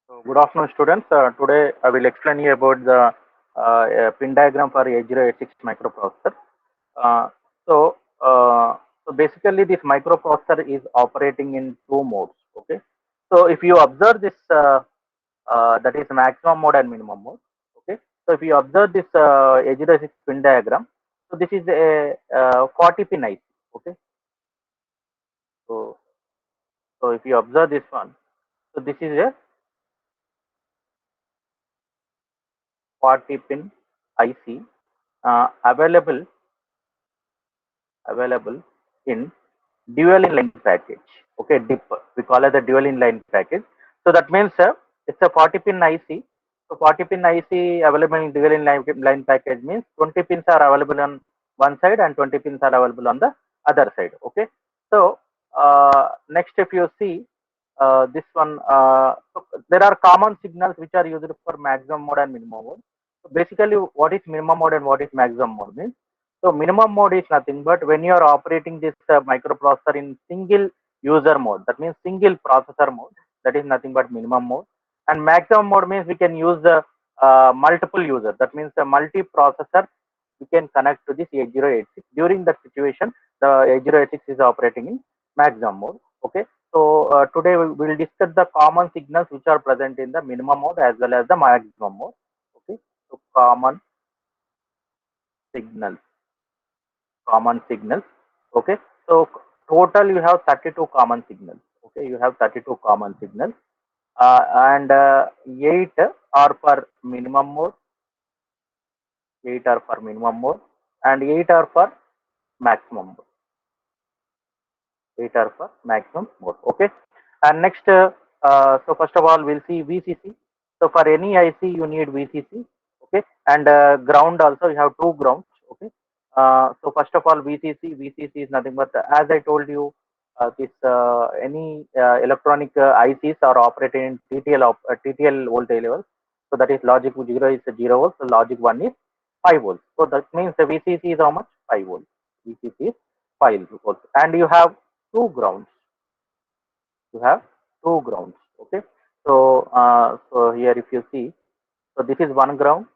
So good afternoon, students. Today I will explain you about the pin diagram for 8086 microprocessor. Uh, so, uh, so basically, this microprocessor is operating in two modes. Okay. So if you observe this, that is maximum mode and minimum mode. Okay. So if you observe this 8086 pin diagram, so this is a 40 pin IC. Okay. So so if you observe this one, so this is a 40 pin IC available in dual inline package. Okay, DIP. We call it the dual inline package. So that means it's a 40 pin IC. So 40 pin IC available in dual inline package means 20 pins are available on one side and 20 pins are available on the other side. Okay. So next, if you see this one, so there are common signals which are used for maximum mode and minimum mode. So basically, what is minimum mode and what is maximum mode means? So minimum mode is nothing but when you are operating this microprocessor in single user mode, that means single processor mode, that is nothing but minimum mode. And maximum mode means we can use the multiple user, that means a multi-processor we can connect to this 8086. During that situation, the 8086 is operating in maximum mode. Okay. So today we will discuss the common signals which are present in the minimum mode as well as the maximum mode. Okay. So signals common signals. Okay. So total you have 32 common signals. Okay. You have 32 common signals. And 8 are for minimum mode, 8 are for minimum mode, and 8 are for maximum mode. 8 are for maximum mode. Okay. And next, so first of all, we'll see VCC. So for any IC, you need VCC. Okay. And ground also, you have two grounds. Okay. So first of all, VCC is nothing but as I told you, this any electronic ICs are operating in TTL voltage level. So that is logic 0 is 0 volts. So logic 1 is 5 volts. So that means the VCC is how much? 5 volts. VCC is 5 volts. And you have two grounds. You have two grounds. Okay. So so here if you see, so this is one ground.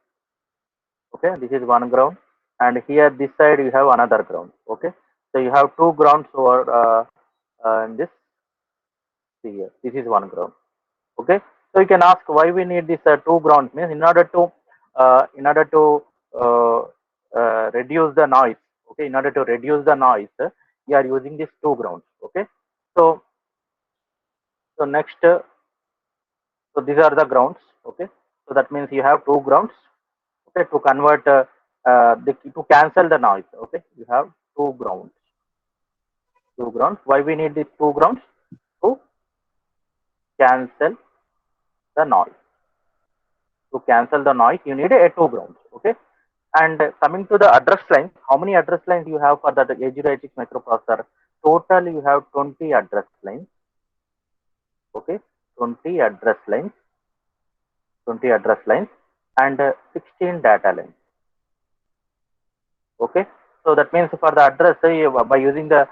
Okay, this is one ground, and here this side you have another ground. Okay, so you have two grounds over in this. See here, this is one ground. Okay, so you can ask why we need this two grounds means in order to uh, reduce the noise. Okay, in order to reduce the noise, we are using these two grounds. Okay, so so next, so these are the grounds. Okay, so that means you have two grounds. Okay, to convert to cancel the noise. Okay, you have two grounds. Two grounds. Why we need these two grounds? To cancel the noise. To cancel the noise, you need a two grounds. Okay. And coming to the address lines, how many address lines you have for the 8086 microprocessor? Total, you have 20 address lines. Okay, 20 address lines, 20 address lines, and 16 data lines. Okay, so that means for the address, by using the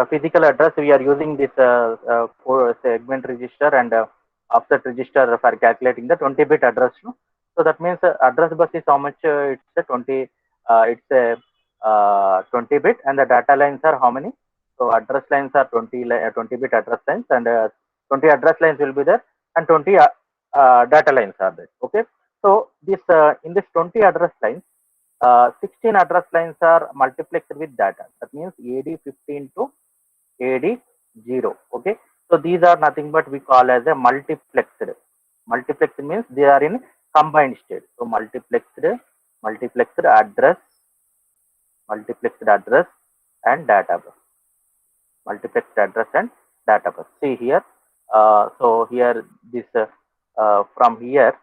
physical address, we are using this segment register and offset register for calculating the 20-bit address. No? So that means address bus is how much? It's a 20. It's a 20-bit, and the data lines are how many? So address lines are 20-bit address lines, and 20 address lines will be there, and 20 data lines are there. Okay, so this in this 20 address lines. 16 address lines are multiplexed with data. That means AD15 to AD0. Okay. So these are nothing but we call as a multiplexed. Multiplexed means they are in combined state. So multiplexed address, multiplexed address and data bus. Multiplexed address and data bus. See here. So here this from here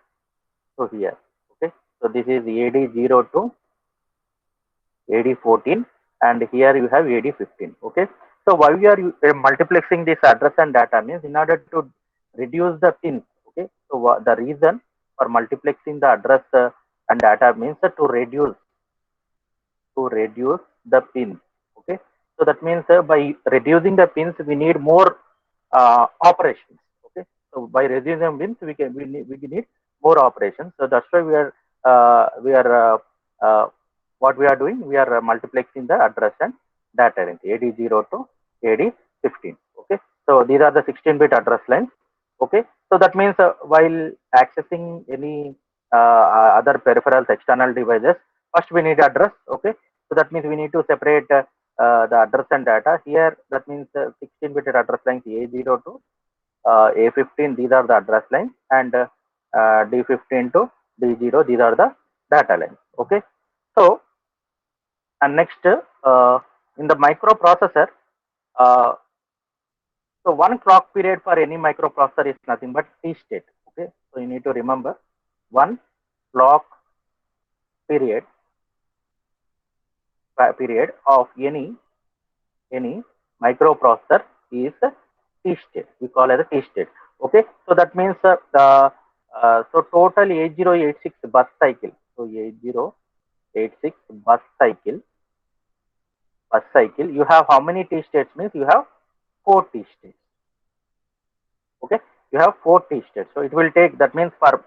to here. Okay. So this is AD0 to AD14, and here you have AD15. Okay, so why we are multiplexing this address and data means in order to reduce the pins. Okay, so the reason for multiplexing the address and data means to reduce the pins. Okay, so that means by reducing the pins we need more operations. Okay, So by reducing them means we need more operations. So that's why we are what we are doing, we are multiplexing the address and data length AD0 to AD15. Okay, so these are the 16-bit address lines. Okay, so that means while accessing any other peripherals, external devices, first we need address. Okay, so that means we need to separate the address and data. Here that means 16-bit address lines A0 to A15, these are the address lines, and D15 to D0, these are the data lines. Okay, so and next in the microprocessor, uh, so one clock period for any microprocessor is nothing but T state. Okay, so you need to remember one clock period period of any microprocessor is T state. We call it a T state. Okay, so that means so total 8086 bus cycle. So 8086 bus cycle. You have how many T states? Means you have four T states. Okay, you have four T states. So it will take, that means for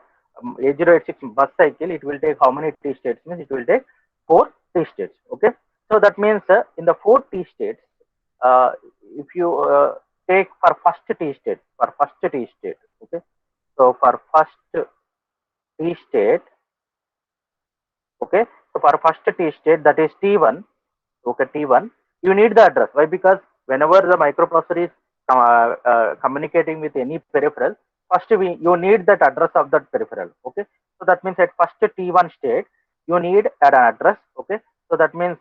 8086 bus cycle, it will take how many T states? Means it will take four T states. Okay, so that means in the four T states, uh, if you take for first T state, okay, so for first T state, okay, so for first T state, that is T1. Okay, T1, you need the address. Why? Because whenever the microprocessor is communicating with any peripheral, first you need that address of that peripheral. Okay, so that means at first T1 state, you need an address. Okay, so that means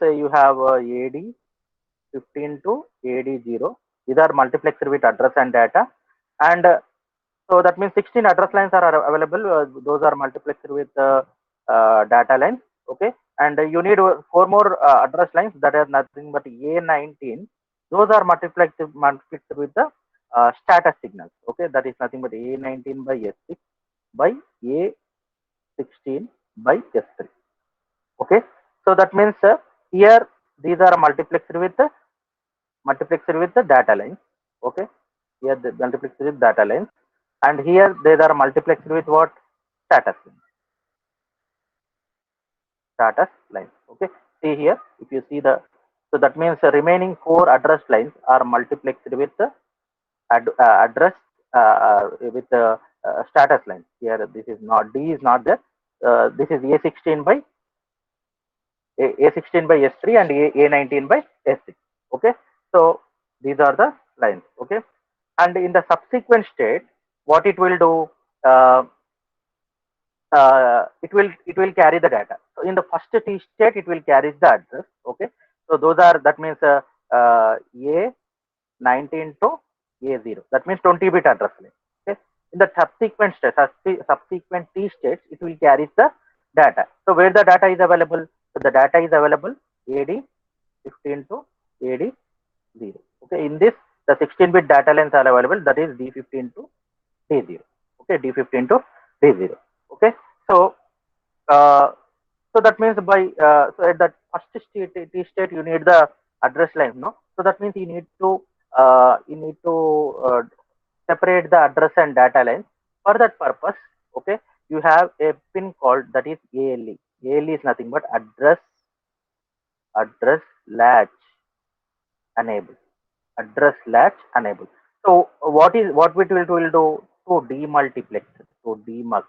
you have AD15 to AD0. These are multiplexed with address and data, and so that means 16 address lines are available. Those are multiplexed with data lines. Okay, and you need four more address lines that are nothing but A19. Those are multiplexed with the status signals. Okay, that is nothing but A19 by S6 by A16 by S3. Okay, so that means here these are multiplexed with the data lines. Okay, here the multiplexed with data lines, and here they are multiplexed with what? Status lines. Okay, see here, if you see the, so that means the remaining four address lines are multiplexed with the address with the status lines. Here this is not, D is not there. This is A16 by A16 by S3 and A19 by S6. Okay, so these are the lines. Okay, and in the subsequent state, what it will do, uh, it will carry the data. So in the first T state, it will carry the address. Okay, so those are, that means A19 to A0. That means 20-bit address line. Okay, in the subsequent state, subsequent T states, it will carry the data. So where the data is available? So the data is available AD15 to AD0. Okay, in this the 16-bit data lines are available. That is D15 to D0. Okay, D15 to D0. Okay, so uh, so that means by so at that first state you need the address line, no? So that means you need to separate the address and data lines. For that purpose, okay, you have a pin called, that is ALE. ALE is nothing but address latch enable. Address latch enable. So what will do to demultiplex, to demultiplex,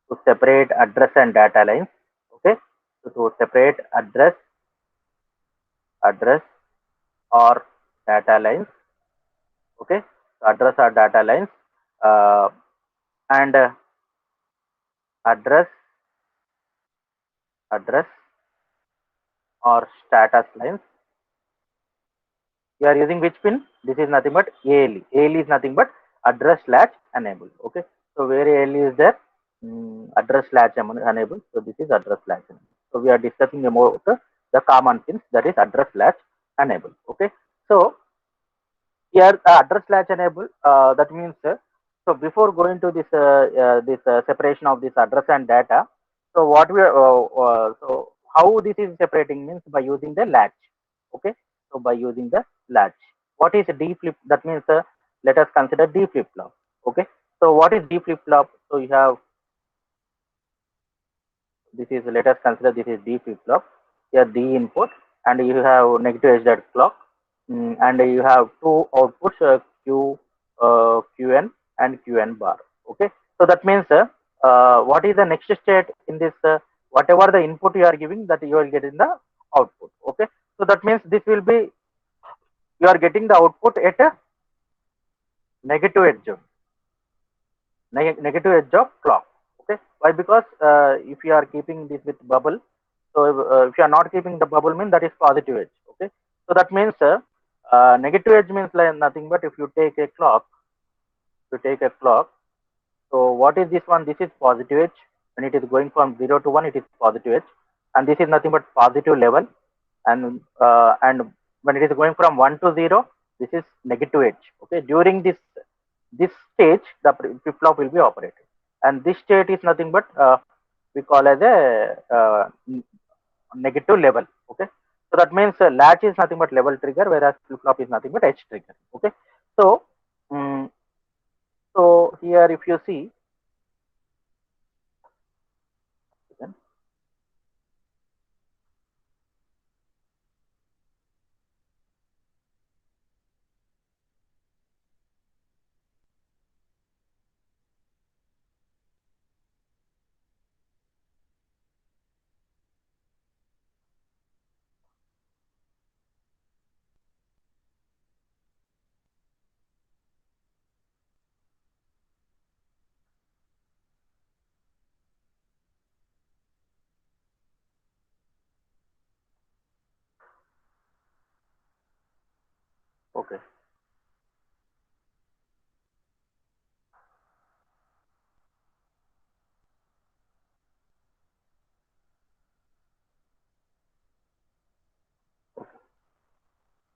to separate address and data lines. Okay, so to separate address or data lines. Okay, so address or data lines, uh, and address address or status lines. You are using which pin? This is nothing but ALE. ALE is nothing but address latch enable. Okay, so where ALE is there? Address latch enable. So this is address latch enable. So we are discussing about the common pins, that is address latch enable. Okay, so here address latch enable. That means so before going to this separation of this address and data. So what we are so how this is separating means by using the latch. Okay, so by using the latch. What is D flip? That means let us consider D flip flop. Okay. So what is D flip flop? So you have this is, let us consider this is D flip flop. Here D input, and you have negative edged clock, and you have two outputs Qn and Qn bar. Okay. So that means what is the next state in this? Whatever the input you are giving, that you will get in the output. Okay. So that means this will be, you are getting the output at a negative edge, negative edge of clock. Okay. Why? Because if you are keeping this with bubble, so if you are not keeping the bubble, mean that is positive edge. Okay. So that means negative edge means like nothing but if you take a clock, to take a clock. So what is this one? This is positive edge. When it is going from 0 to 1, it is positive edge, and this is nothing but positive level. And when it is going from 1 to 0, this is negative edge. Okay. During this stage, the flip flop will be operated, and this state is nothing but we call as a negative level. Okay. So that means latch is nothing but level trigger, whereas flip flop is nothing but edge trigger. Okay. So um, so here if you see, okay,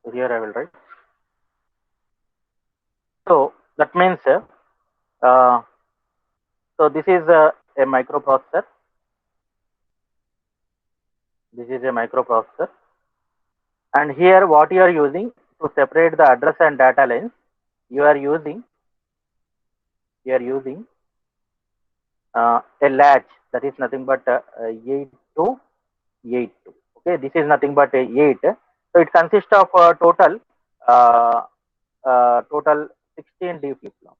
so here I will write. So that means uh, so this is a microprocessor. This is a microprocessor, and here what you are using to separate the address and data lines, you are using, you are using a latch, that is nothing but 8282. Okay, this is nothing but a 8. So it consists of uh, total 16 D flip flops.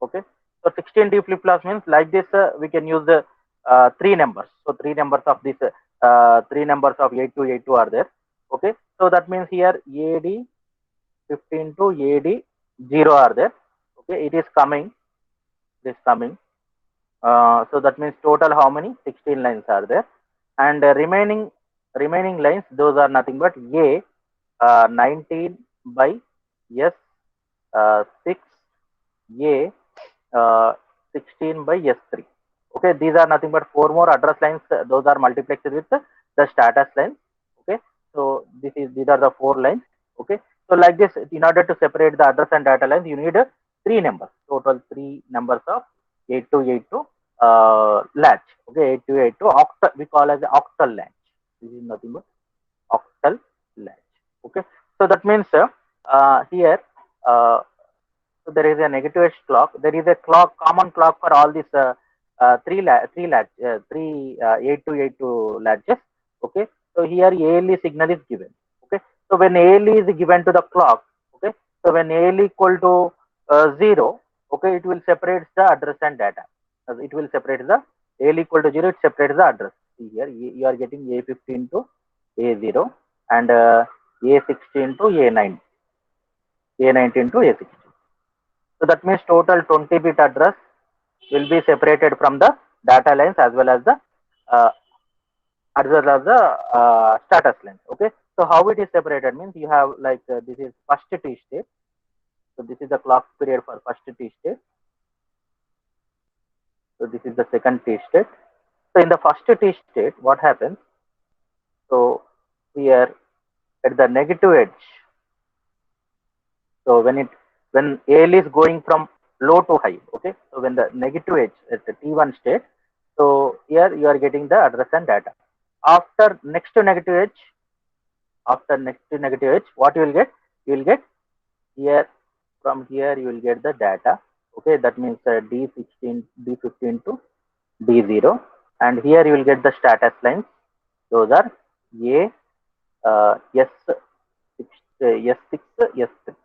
Okay, so 16 D flip flops means like this. We can use the three numbers. So three numbers of this, three numbers of 8282 are there. Okay, so that means here AD 15 to AD 0 are there. Okay, it is coming. This coming. So that means total how many? 16 lines are there, and remaining lines, those are nothing but A 19 by S 6 A 16 by S3. Okay, these are nothing but four more address lines. Those are multiplexed with the status lines. Okay, so these are the four lines. Okay, so like this, in order to separate the address and data lines, you need three numbers. Total three numbers of 8282 latch. Okay, 8282 octal, we call as octal latch. This is nothing but octal latch. Okay, so that means here uh, so there is a negative edge clock. There is a clock, common clock for all these three 8282 latches. Okay, so here ALE signal is given. Okay, so when ALE is given to the clock, okay, so when ALE equal to 0, okay, it will separate the address and data. It will separate the ALE equal to 0. It separates the address. See here, you are getting A15 to A0 and A16 to A9, A19 to A16. So that means total 20-bit address will be separated from the data lines uh, as well as the status lines. Okay. So how it is separated means you have like this is first T state. So this is the clock period for first T state. So this is the second T state. So in the first T state, what happens? So here at the negative edge, so when AL is going from low to high, okay. So when the negative edge at the T1 state, so here you are getting the address and data. After next to negative edge, what you will get? You will get Here, from here you will get the data. Okay, that means D16, D15 to D0, and here you will get the status lines. Those are A, S6, S6, S3.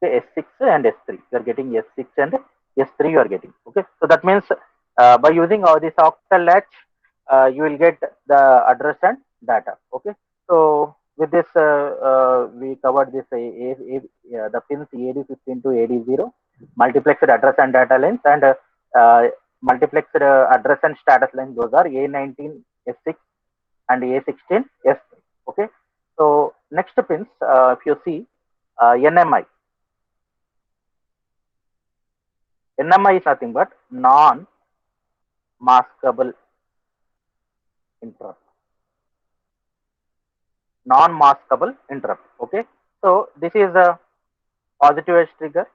Okay, S6 and S3. You are getting S6 and S3. You are getting. Okay, so that means by using all this octal latch, you will get the address and data. Okay, so with this, we covered this the pins AD15 to AD0, multiplexed address and data lines, and multiplexed address and status lines. Those are A19, S6, and A16, S3. Okay, so next pins, if you see NMI. NMI is nothing but non-maskable interrupt. Non-maskable interrupt. Okay. So this is a positive edge trigger.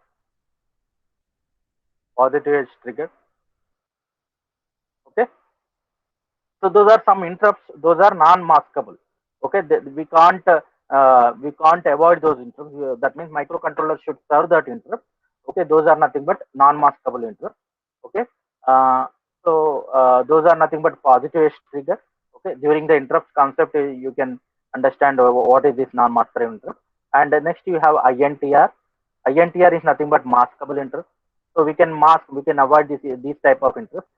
Positive edge trigger. Okay. So those are some interrupts. Those are non-maskable. Okay. We can't avoid those interrupts. That means microcontroller should serve that interrupt. Okay. Those are nothing but non-maskable interrupts. Okay. Uh, those are nothing but positive edge trigger. Okay. During the interrupt concept, you can understand what is this non-maskable interrupt. And next you have INTR. INTR is nothing but maskable interrupt. So we can avoid these type of interrupts.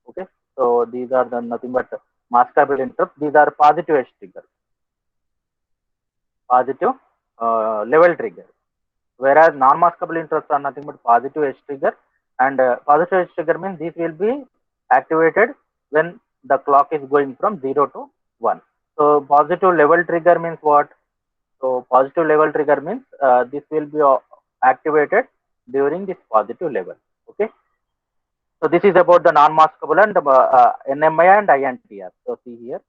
Okay, so these are the nothing but maskable interrupts. These are positive edge trigger, positive level trigger. Whereas non-maskable interrupts are nothing but positive edge trigger, and positive edge trigger means these will be activated when the clock is going from 0 to 1. So positive level trigger means what? So positive level trigger means this will be activated during this positive level. Okay. So this is about the non-maskable and NMI and INTR. So see here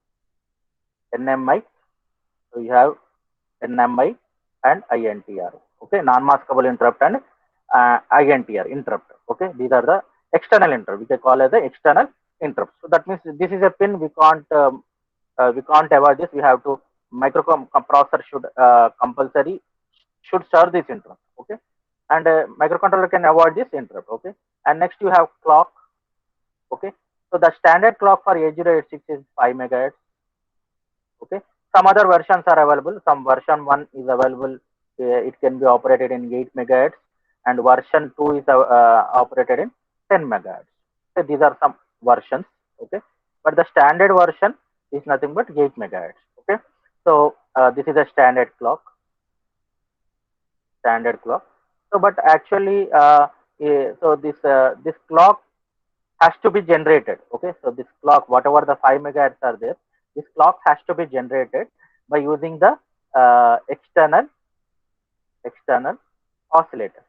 NMI. So you have NMI and INTR. Okay, non-maskable interrupt and INTR interrupt. Okay, these are the external interrupt, which I call as the external interrupt. So that means this is a pin we can't avoid this. We have to microprocessor should compulsory should serve this interrupt. Okay, and microcontroller can avoid this interrupt. Okay, and next you have clock. Okay, so the standard clock for 8086 is 5 megahertz. Okay, some other versions are available. Some version 1 is available. It can be operated in 8 megahertz, and version 2 is operated in 10 megahertz. So these are some versions. Okay, but the standard version is nothing but 8 megahertz. Okay, so this is a standard clock. Standard clock. So but actually so this clock has to be generated. Okay, so this clock, whatever the 5 megahertz are there, this clock has to be generated by using the external oscillator.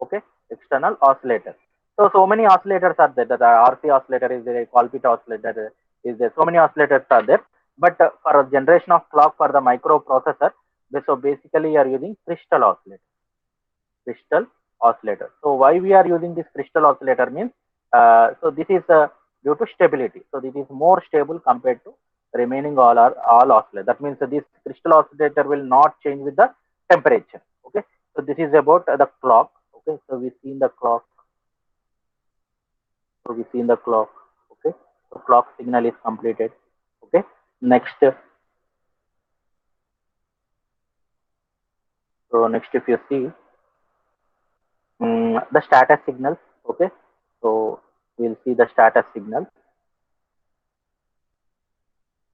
Okay, external oscillator. So many oscillators are there. The RC oscillator is there, Colpit oscillator is there. So many oscillators are there. But for a generation of clock for the microprocessor, so basically you are using crystal oscillator. Crystal oscillator. So why we are using this crystal oscillator means, so this is due to stability. So this is more stable compared to remaining all oscillator. That means this crystal oscillator will not change with the temperature. Okay. So this is about the clock. Okay. So we see in the clock. So we see in the clock. Okay. So clock signal is completed. Okay. Next. So next, if you see the status signals. Okay. So we'll see the status signals.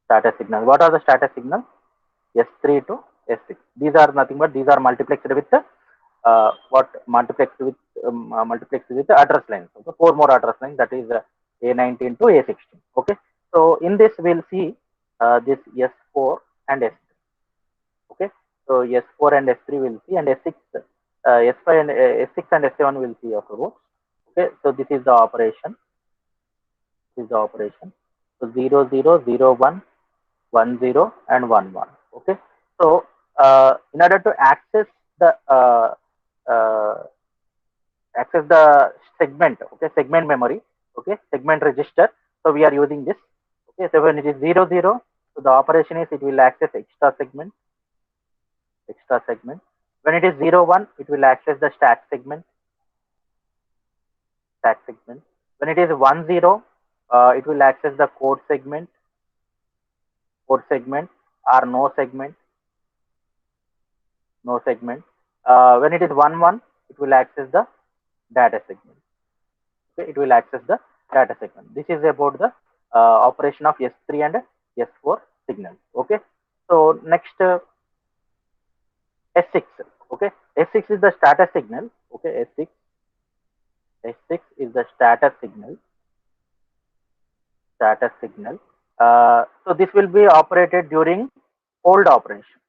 Status signal. What are the status signals? S3 to S6. These are nothing but these are multiplexed with multiplexed with the address lines. Okay, four more address lines, that is A19 to A16. Okay, so in this we'll see this S4 and S3. Okay, so S4 and S3 will see, and S6, S5 and S6 and S7 will see afterwards. Okay, so this is the operation. This is the operation. So 0 0 0 1 1 0 and 1 1. Okay, so in order to the uh, uh, access the segment, okay, segment memory, okay, segment register, so we are using this. Okay, so when it is 0 0, so the operation is it will access extra segment. When it is 0, 1, it will access the stack segment. Stack segment. When it is 1, 0, it will access the code segment or no segment, no segment. When it is 1, 1, it will access the data segment. Okay, it will access the data segment. This is about the operation of S3 and S4 signals. Okay, so next S6. Okay, S6 is the status signal. Okay, S6 is the status signal. Status signal. So this will be operated during hold operation.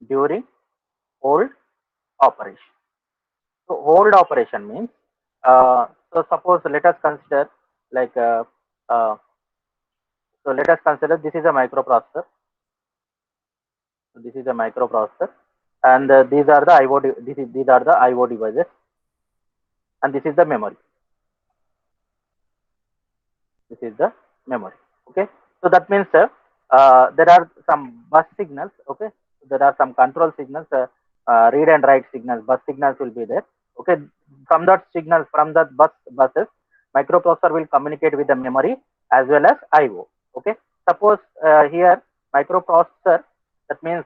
During hold operation. So hold operation means, so suppose let us consider like so let us consider this is a microprocessor. So this is a microprocessor, and these are the IO. These are the IO devices, and this is the memory. This is the memory. Okay, so that means there are some bus signals. Okay, there are some control signals, read and write signals. Bus signals will be there. Okay, from that signal, from that buses, microprocessor will communicate with the memory as well as IO. Okay, suppose here microprocessor, that means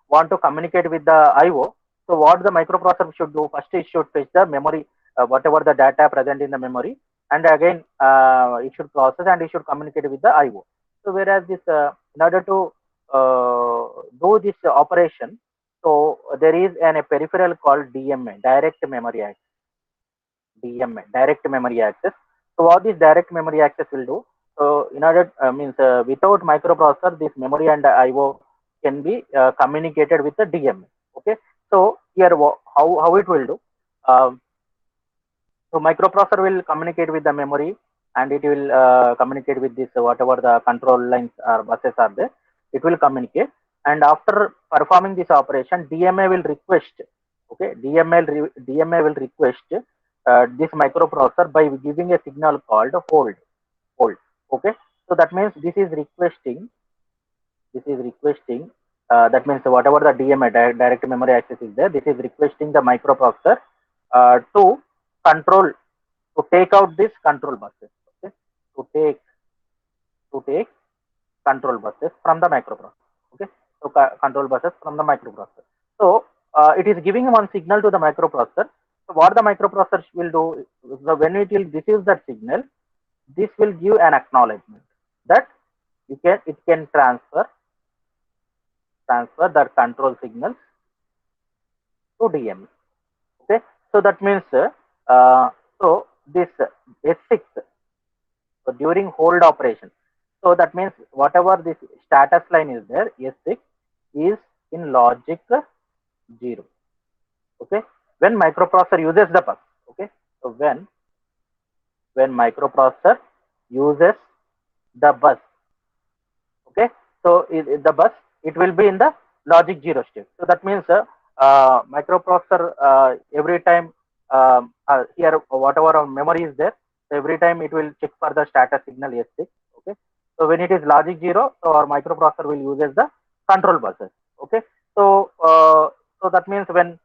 want to communicate with the IO. So what the microprocessor should do first, it should fetch the memory, whatever the data present in the memory, and again it should process and it should communicate with the IO. So whereas this in order to do this operation, so there is a peripheral called DMA, direct memory access. DMA, direct memory access. So what this direct memory access will do? So in order means without microprocessor, this memory and IO can be communicated with the DMA. Okay. So here how it will do? So microprocessor will communicate with the memory, and it will communicate with this whatever the control lines or buses are there. It will communicate, and after performing this operation, DMA will request. Okay, DMA will request this microprocessor by giving a signal called hold. Hold. Okay, so that means this is requesting. This is requesting. That means whatever the DMA, direct memory access is there, this is requesting the microprocessor to control, to take out this control buses. Okay, to take control buses from the microprocessor. Okay, so control buses from the microprocessor. So it is giving one signal to the microprocessor. So what the microprocessor will do, so when it will receive that signal, this will give an acknowledgement that it can transfer that control signal to DMA. Okay, so that means so this S6, so during hold operation, so that means whatever this status line is there, S6 is in logic 0. Okay, when microprocessor uses the bus. Okay, so when microprocessor uses the bus. Okay, so the bus, it will be in the logic 0 state. So that means microprocessor every time here whatever memory is there, so every time it will check for the status signal S6. Okay, so when it is logic 0, so our microprocessor will uses the control buses. Okay, so so that means when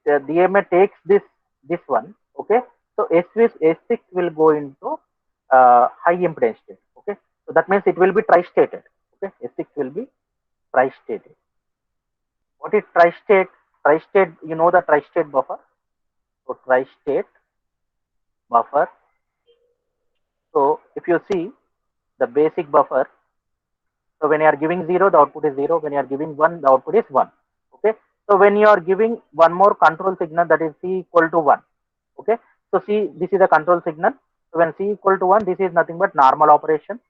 DMA takes this one. Okay, so S6 will go into high impedance state. Okay, so that means it will be tri-stated. Okay, S6 will be tri-stated. What is tri-state? Tri-state, you know the tri-state buffer. So tri-state buffer. So if you see the basic buffer, so when you are giving 0, the output is 0. When you are giving 1, the output is 1. Okay, so when you are giving one more control signal, that is C equal to 1. Okay, so see, this is a control signal. So when C equal to 1, this is nothing but normal operation.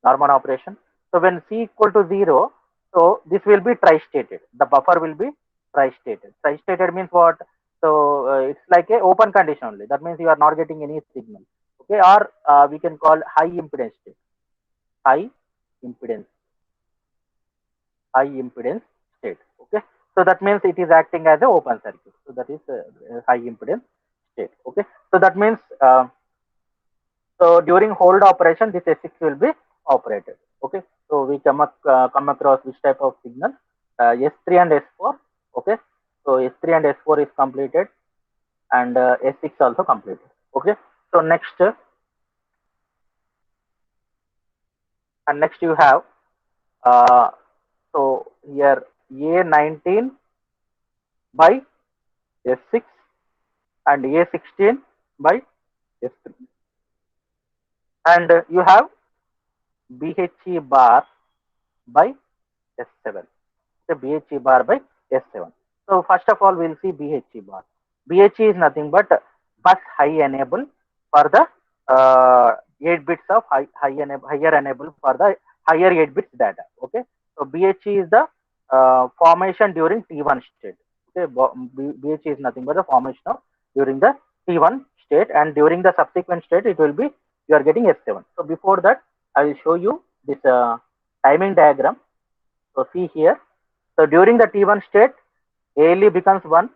Normal operation. So when C equal to 0, so this will be tri-stated. The buffer will be tri-stated. Tri-stated means what? So it's like a open condition only. That means you are not getting any signal. Okay, or we can call high impedance state. High impedance. High impedance state. Okay, so that means it is acting as a open circuit. So that is high impedance state. Okay, so that means so during hold operation, this S6 will be operated. Okay, so we come across which type of signal? S3 and S4. Okay, so S3 and S4 is completed, and S6 also completed. Okay, so next you have uh, so here A19 by S6 and A16 by S3, and you have BHE bar by S7. The BHE bar by S7. So first of all, we'll see BHE bar. BHE is nothing but bus high enable for the 8 bits of higher enable for the higher 8 bits data. Okay. So BHE is the formation during T1 state. Okay. BHE is nothing but the formation of during the T1 state, and during the subsequent state it will be you are getting S7. So before that, I will show you this timing diagram. So see here. So during the T1 state, ALE becomes 1.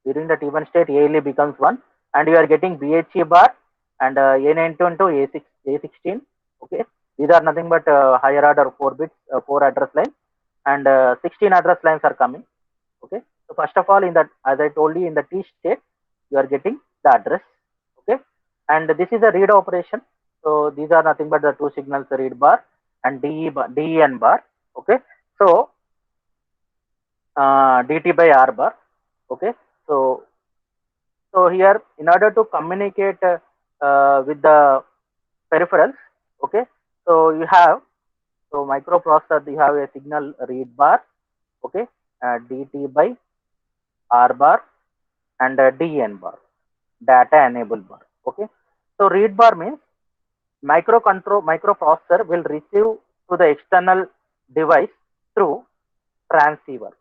During the T1 state, ALE becomes 1, and you are getting BHE bar and A19 to A16. Okay, these are nothing but higher order 4 bits, 4 address lines, and 16 address lines are coming. Okay, so first of all, in that, as I told you, in the T state, you are getting the address. Okay, and this is a read operation. So these are nothing but the two signals, the read bar and DEN bar. Okay, so dt by r bar. Okay, so here in order to communicate with the peripherals, okay, so you have, so microprocessor, you have a signal read bar, okay, dt by r bar and dn bar, data enable bar. Okay, so read bar means microprocessor will receive to the external device through transceiver.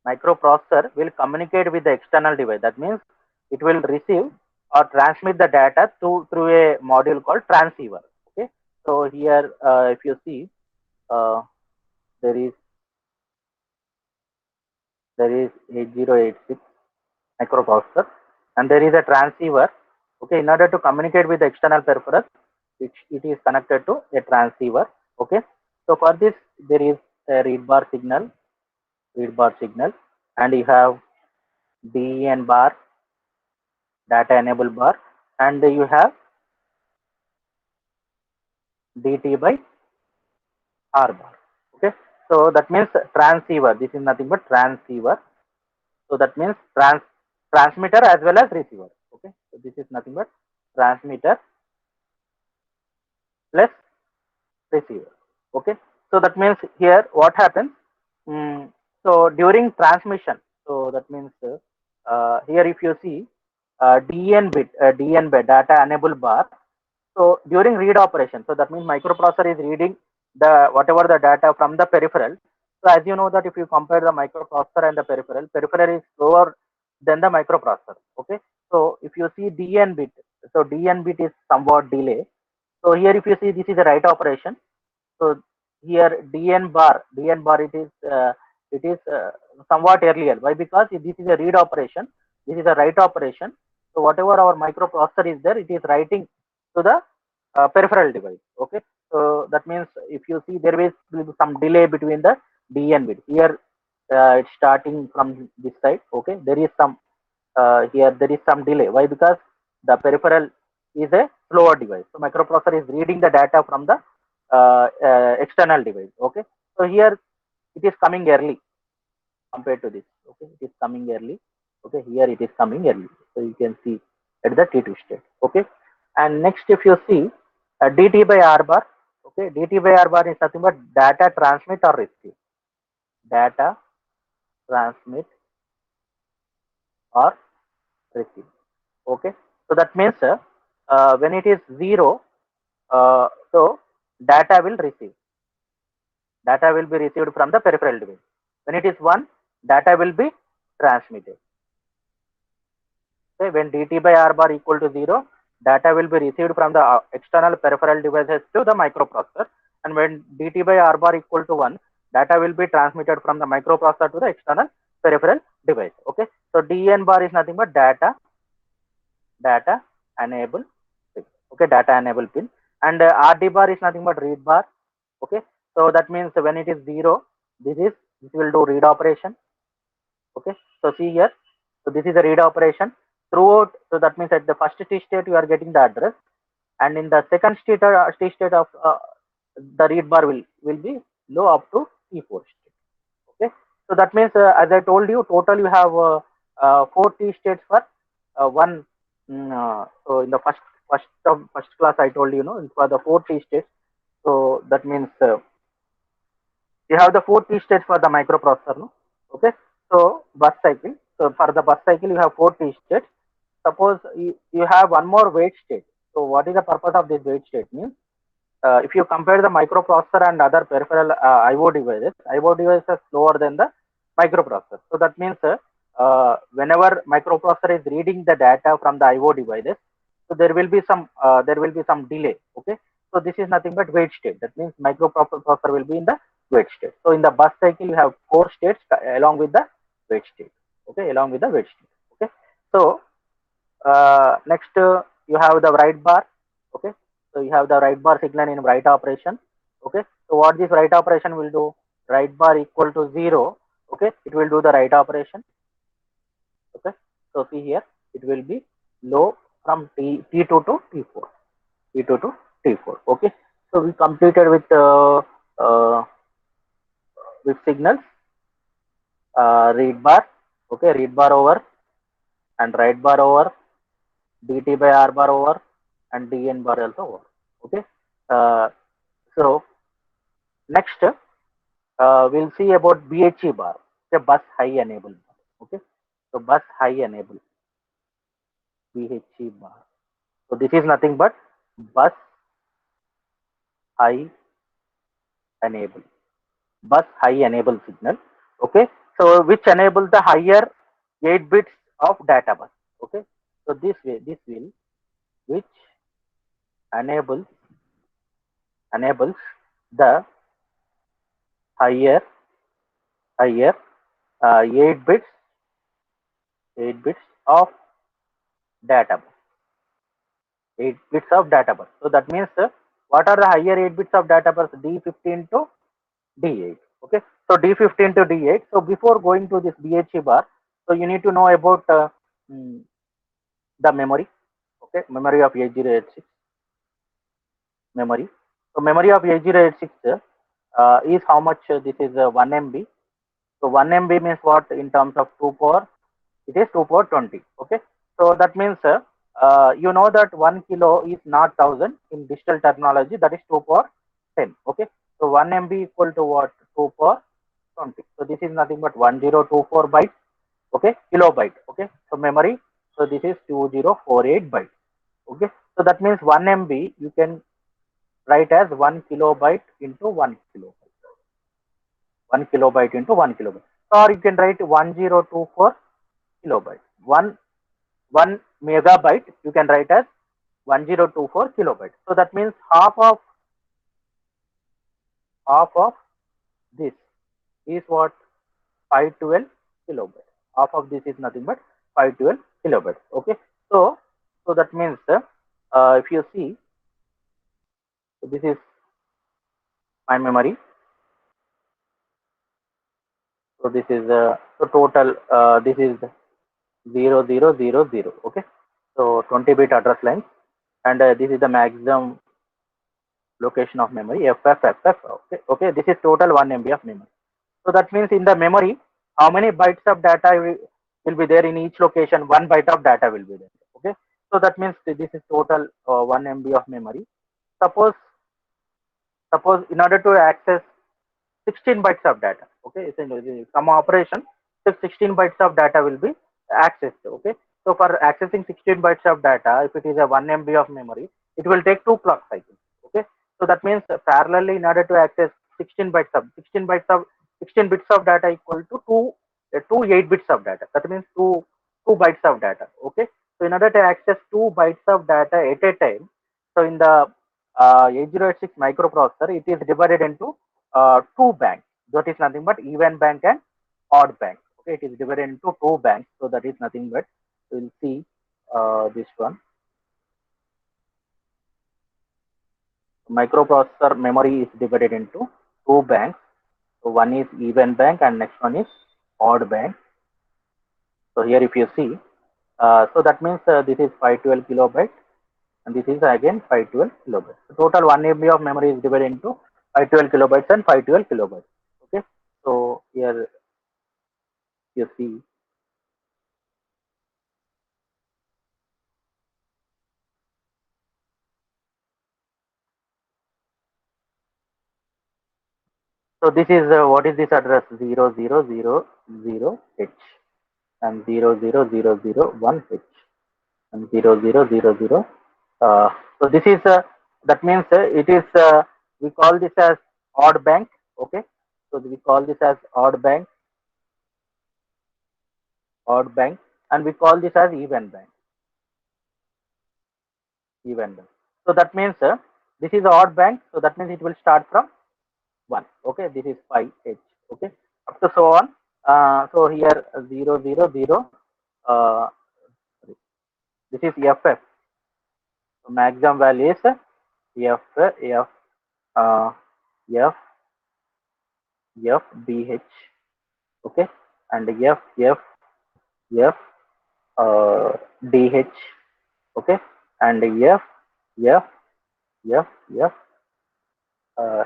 Microprocessor will communicate with the external device. That means it will receive or transmit the data through a module called transceiver. Okay. So here, if you see, uh, there is 8086 microprocessor, and there is a transceiver. Okay. In order to communicate with the external peripherals, it is connected to a transceiver. Okay. So for this, there is a read bar signal, and you have DEN bar, data enable bar, and you have dt by r bar. Okay, so that means transceiver, this is nothing but transceiver. So that means transmitter as well as receiver. Okay, so this is nothing but transmitter plus receiver. Okay, so that means here what happens, so during transmission, so that means here if you see dn bit data enable bar. So during read operation, so that means microprocessor is reading the whatever the data from the peripheral. So as you know that if you compare the microprocessor and the peripheral is slower than the microprocessor. Okay, so if you see dn bit, so dn bit is somewhat delay. So here if you see, this is a write operation. So here dn bar it is somewhat earlier. Why? Because this is a read operation, this is a write operation. So whatever our microprocessor is there, it is writing to the peripheral device. Okay, so that means if you see, there is some delay between the dn bit. Here it's starting from this side. Okay, there is some here there is some delay. Why? Because the peripheral is a slower device. So microprocessor is reading the data from the external device. Okay, so here it is coming early compared to this. Okay, it is coming early. Okay, here it is coming early. So you can see at the T2 state. Okay, and next if you see dt by r bar. Okay, dt by r bar is nothing but data transmit or receive. Data transmit or receive. Okay, so that means when it is 0, so data will receive. Data will be received from the peripheral device. When it is 1, data will be transmitted. Okay, when dt by r bar equal to 0, data will be received from the external peripheral devices to the microprocessor, and when dt by r bar equal to 1, data will be transmitted from the microprocessor to the external peripheral device. Okay, so dn bar is nothing but data enable pin. Okay, data enable pin, and rd bar is nothing but read bar. Okay, So that means when it is 0, this will do read operation. Okay, so see here, so this is a read operation throughout. So that means at the first T state you are getting the address, and in the second T state of the read bar will be low up to T4 state. Okay, so that means as I told you, total you have 4 T states for one. So in the first class I told you, for the 4 T states. So that means you have the 4 T states for the microprocessor, no? Okay, so bus cycle. So for the bus cycle, you have 4 T states. Suppose you have one more wait state. So what is the purpose of this wait state? Means if you compare the microprocessor and other peripheral IO devices are slower than the microprocessor. So that means whenever microprocessor is reading the data from the IO devices, so there will be some delay. Okay, so this is nothing but wait state. That means microprocessor will be in the wait state. So in the bus cycle, you have 4 states along with the wait state. Okay, along with the wait state. Okay, so next you have the write bar. Okay, so you have the write bar signal in write operation. Okay, so what this write operation will do? Write bar equal to 0. Okay, it will do the write operation. Okay, so see here, it will be low from T2 to T4. T2 to T4. Okay, so we completed uh, with signals, read bar. Okay, read bar over and write bar over, dt by r bar over, and dn bar also over. Okay, uh, so next we'll see about bhe bar, the bus high enable bar. Okay, so bus high enable, bhe bar. So this is nothing but bus high enable, bus high enable signal. Okay, so which enables the higher 8 bits of data bus. Okay, so this will which enables the higher higher 8 bits 8 bits of data bus, 8 bits of data bus. So that means what are the higher 8 bits of data bus? D15 to D8. Okay, so D15 to D8. So before going to this BHE bar, so you need to know about mm, the memory. Okay, memory of 8086 memory. So memory of 8086 is how much? This is 1 MB. So 1 MB means what in terms of 2 power? It is 2 power 20. Okay, so that means you know that 1 kilo is not 1000 in digital terminology, that is 2 power 10. Okay, so 1 MB equal to what? 2 power 20. So this is nothing but 1024 bytes. Okay, kilobyte. Okay, so memory, so this is 2048 bytes. Okay, so that means 1 MB you can write as 1 kilobyte into 1 kilobyte. 1 kilobyte into 1 kilobyte. Or you can write 1024 kilobyte. 1 megabyte you can write as 1024 kilobyte. So that means half of this is what? 512 kilobyte. Half of this is nothing but 512 kilobytes. Okay, so that means if you see, so this is my memory. So this is so total this is 0000. Okay, so 20-bit address lines, and this is the maximum location of memory FFFF. Okay, okay, this is total 1 MB of memory. So that means in the memory, how many bytes of data will be there in each location? 1 byte of data will be there. Okay, so that means this is total 1 MB of memory. Suppose in order to access 16 bytes of data. Okay, some operation, so 16 bytes of data will be accessed. Okay, so for accessing 16 bytes of data, if it is a 1 MB of memory, it will take 2 clock cycles. Okay, so that means parallelly, in order to access 16 bits of data equal to 2 8 bits of data. That means 2 bytes of data. Okay, so in order to access 2 bytes of data at a time, so in the 8086 microprocessor, it is divided into 2 banks. That is nothing but even bank and odd bank. Okay, it is divided into 2 banks. So that is nothing but, we'll see this one. Microprocessor memory is divided into two banks. So one is even bank and next one is odd bank. So here if you see, so that means this is 512 kilobyte and this is again 512 kilobytes. So total 1 MB of memory is divided into 512 kilobytes and 512 kilobytes. Okay. So here you see. So this is what is this address 0000H and 00001H and 0000. So this is that means it is we call this as odd bank. Okay. So we call this as odd bank, and we call this as even bank. Even bank. So that means this is odd bank. So that means it will start from 1. Okay. This is 5H. Okay. Up to so on. So here 000. Uh, this is FF. So maximum value is F uh, F FBH. Okay. And F uh, DH. Okay. And F F F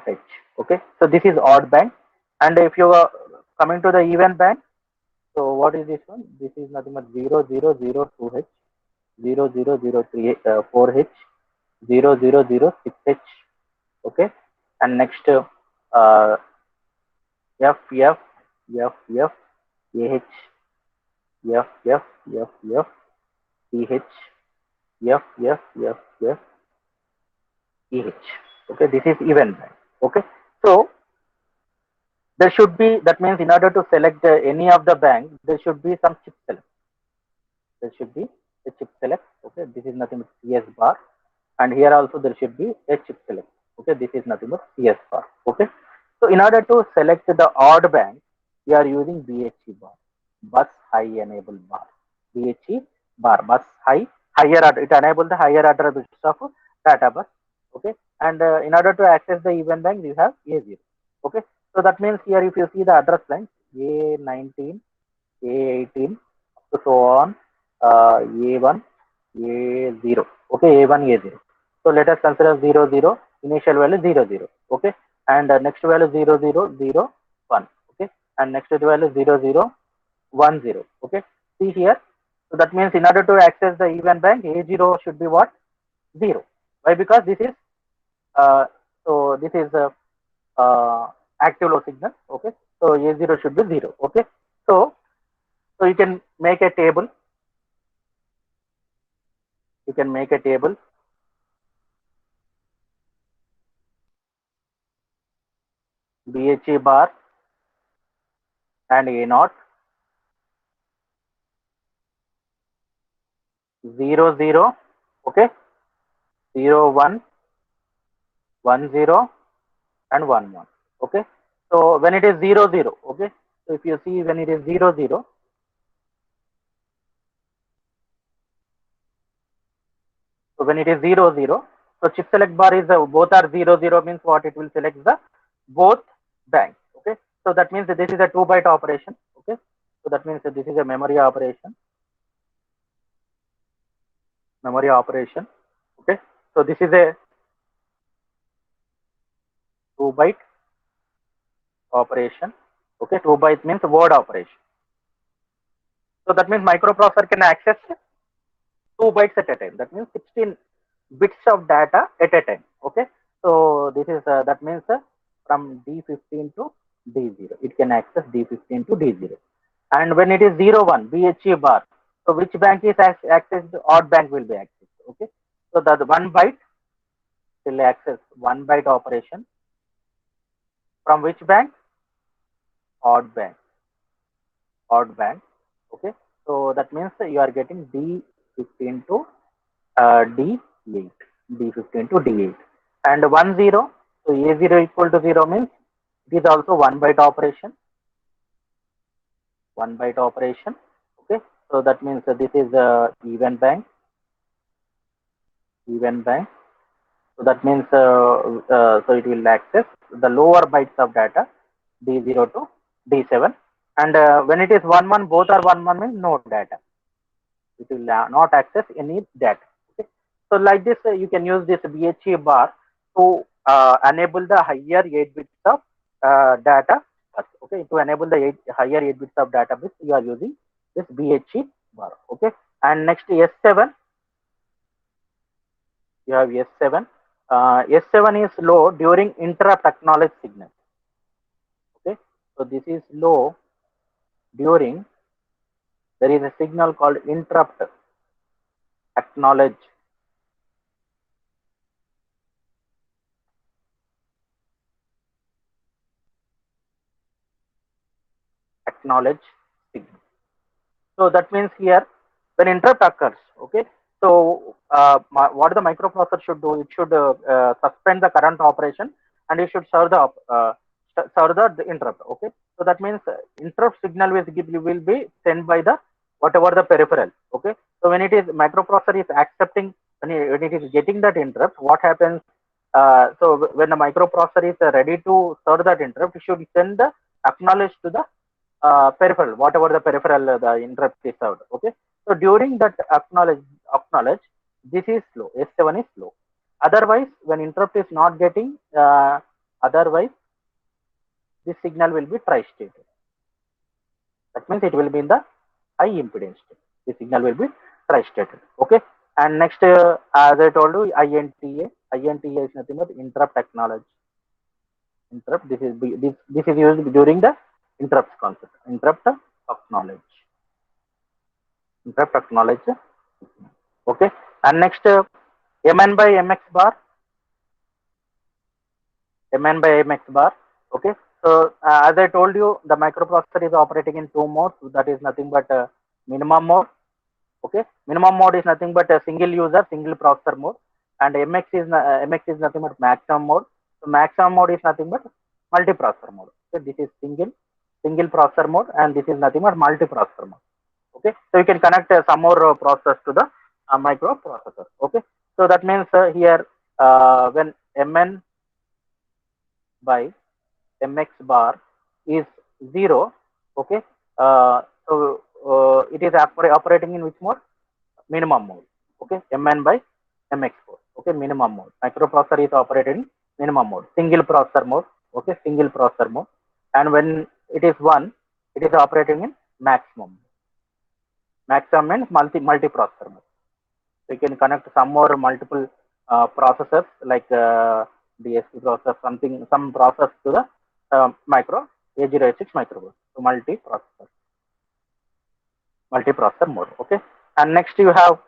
H. Okay. So this is odd bank. And if you are coming to the even bank, so what is this one? This is nothing but 0002H, 0003 4H, 0006H. Okay. And next F F F F AH, F F F F TH, F F F F EH. Okay. This is even bank. Okay. So there should be, that means in order to select any of the bank, there should be some chip select. There should be a chip select. Okay. This is nothing but CS bar. And here also there should be a chip select. Okay. This is nothing but CS bar. Okay. So in order to select the odd bank, we are using BHE bar, bus high enable bar. BHE bar, bus high, higher, it enables the higher address of data bus. Okay. And in order to access the even bank, we have A0. Okay. So that means here if you see the address line A19, A18, so on, A1, A0. Okay, A1, A0. So let us consider 0, 0, initial value 0, 0. Okay, and next value 0, 0, 0, 1. Okay, and next value 0, 0, 1, 0. Okay, see here. So that means in order to access the even bank, A0 should be what? 0. Why? Because this is uh, so this is uh, active low signal. Okay, so A0 should be 0. Okay, so you can make a table. You can make a table. BHE bar and A naught 0 0. Okay, 0 1 1 0 and 1 1. Okay, so when it is 0 0. Okay, so if you see when it is 0 0. So when it is 0 0, so chip select bar is both are 0 0 means what, it will select the both banks. Okay, so that means that this is a 2-byte operation. Okay, so that means that this is a memory operation. Memory operation. Okay, so this is a 2-byte operation. Okay, 2 bytes means word operation. So that means microprocessor can access 2 bytes at a time. That means 16 bits of data at a time. Okay. So this is that means from D15 to D0. It can access D15 to D0. And when it is 0 1 BHE bar, so which bank is accessed? Odd bank will be accessed. Okay. So that 1 byte will access 1 byte operation from which bank? Odd bank. Odd bank. Okay. So that means you are getting D15 to D8, D15 to D8, and 1 0. So A0 equal to 0 means it is also 1 byte operation. 1 byte operation. Okay. So that means this is even bank. Even bank. So that means so it will access the lower bytes of data, D0 to D7. And when it is 1 1, both are 1 1 means no data. It will not access any data. Okay. So like this, you can use this BHE bar to enable the higher 8 bits of data. Okay, to enable the higher 8 bits of data bits, you are using this BHE bar. Okay, and next S7, you have S7. S7 is low during interrupt acknowledge signal. Okay, so this is low during, there is a signal called interrupt acknowledge signal. So that means here when interrupt occurs, okay. So what the microprocessor should do? It should suspend the current operation and it should serve the interrupt. Okay. So that means interrupt signal will be sent by the whatever the peripheral. Okay. So when it is microprocessor is accepting, when it is getting that interrupt, what happens? So when the microprocessor is ready to serve that interrupt, it should send the acknowledge to the peripheral, whatever the peripheral the interrupt is served. Okay. So during that acknowledge, this is slow. S7 is slow. Otherwise, when interrupt is not getting, otherwise this signal will be tri-stated. That means it will be in the high impedance state. The signal will be tri-stated. Okay. And next, as I told you, INTA. INTA is nothing but interrupt acknowledge. Interrupt. This is used during the interrupts concept. Interrupt acknowledge. Interrupt acknowledge. Okay. And next, MN by MX bar. MN by MX bar. Okay. So as I told you, the microprocessor is operating in two modes. That is nothing but minimum mode. Okay. Minimum mode is nothing but a single user, single processor mode, and MX is nothing but maximum mode. So maximum mode is nothing but multiprocessor mode. Okay. This is single processor mode, and this is nothing but multiprocessor mode. Okay. So you can connect some more process to the microprocessor. Okay. So that means here when MN by MX bar is 0. Okay. It is operating in which mode? Minimum mode. Okay. MN by MX4. Okay. Minimum mode. Microprocessor is operating in minimum mode. Single processor mode. Okay. Single processor mode. And when it is 1, it is operating in maximum. Maximum means multi-processor mode. So you can connect some more multiple processors like DSP processor, some process to the micro A086 microprocessor. So multi-processor mode. Okay. And next you have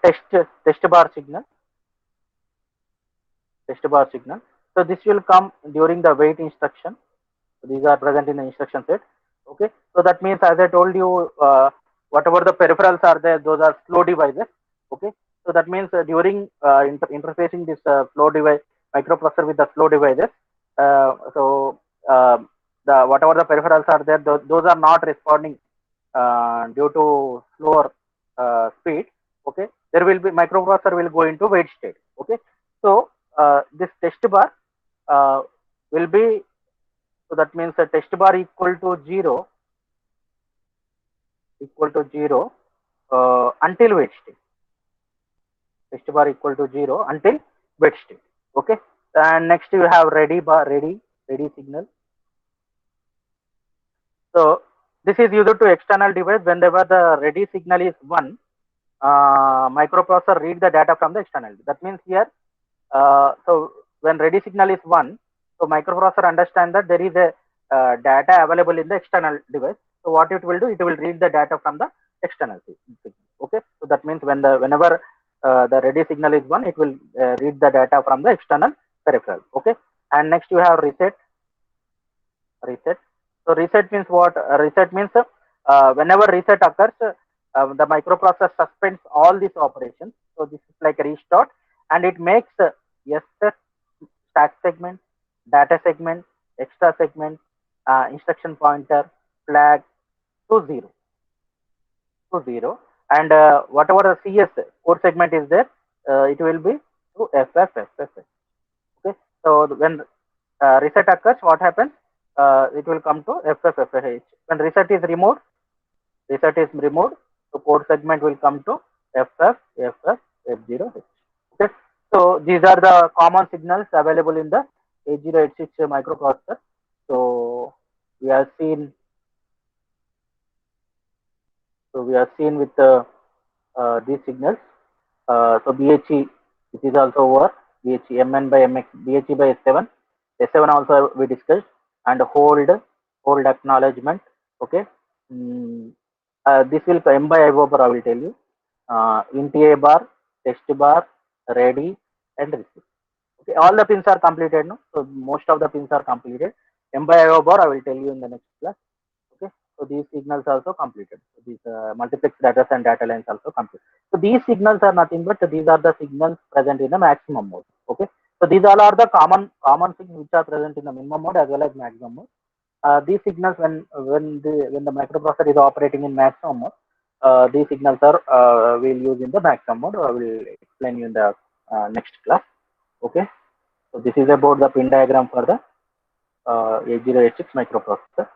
test bar signal. Test bar signal. So this will come during the wait instruction. So these are present in the instruction set. Okay. So that means, as I told you, whatever the peripherals are there, those are slow devices. Okay. So that means during interfacing this slow device microprocessor with the slow devices, the whatever the peripherals are there, those are not responding due to slower speed. Okay. There will be microprocessor will go into wait state. Okay. So this test bar will be, so that means a test bar equal to 0 until wait state. Test bar equal to 0 until wait state. Okay. And next you have ready signal. So this is used to external device. Whenever the ready signal is 1, microprocessor read the data from the external. That means here, so when ready signal is 1, so microprocessor understand that there is a data available in the external device. So what it will do, it will read the data from the external signal. Okay. So that means whenever the ready signal is 1, it will read the data from the external peripheral. Okay. And next you have reset. So reset means what? Reset means whenever reset occurs, the microprocessor suspends all these operations. So this is like a restart, and it makes yes stack segment, data segment, extra segment, instruction pointer, flag to 0, and whatever the CS code segment is there, it will be to FFFF. Okay. So when reset occurs, what happens? It will come to FFFH. When reset is removed, the code segment will come to FF, FF, F0H. Okay. So these are the common signals available in the 8086 microprocessor. So we have seen, with these signals. So BHE, this is also over. BHE MN by MX, BHE by S7. S7 also we discussed, and hold acknowledgement. Okay. Mm, this will M by IO bar, I will tell you. Int A bar, text bar, ready, and receive. Okay, all the pins are completed now. So most of the pins are completed. M by IO bar, I will tell you in the next class. Okay, so these signals also completed. So these multiplex data and data lines also completed. So these signals are nothing but these are the signals present in the maximum mode. Okay, so these all are the common signals which are present in the minimum mode as well as maximum mode. These signals, when the microprocessor is operating in maximum mode, these signals are we'll use in the maximum mode. I will explain you in the next class. Okay, so this is about the pin diagram for the 8086 microprocessor.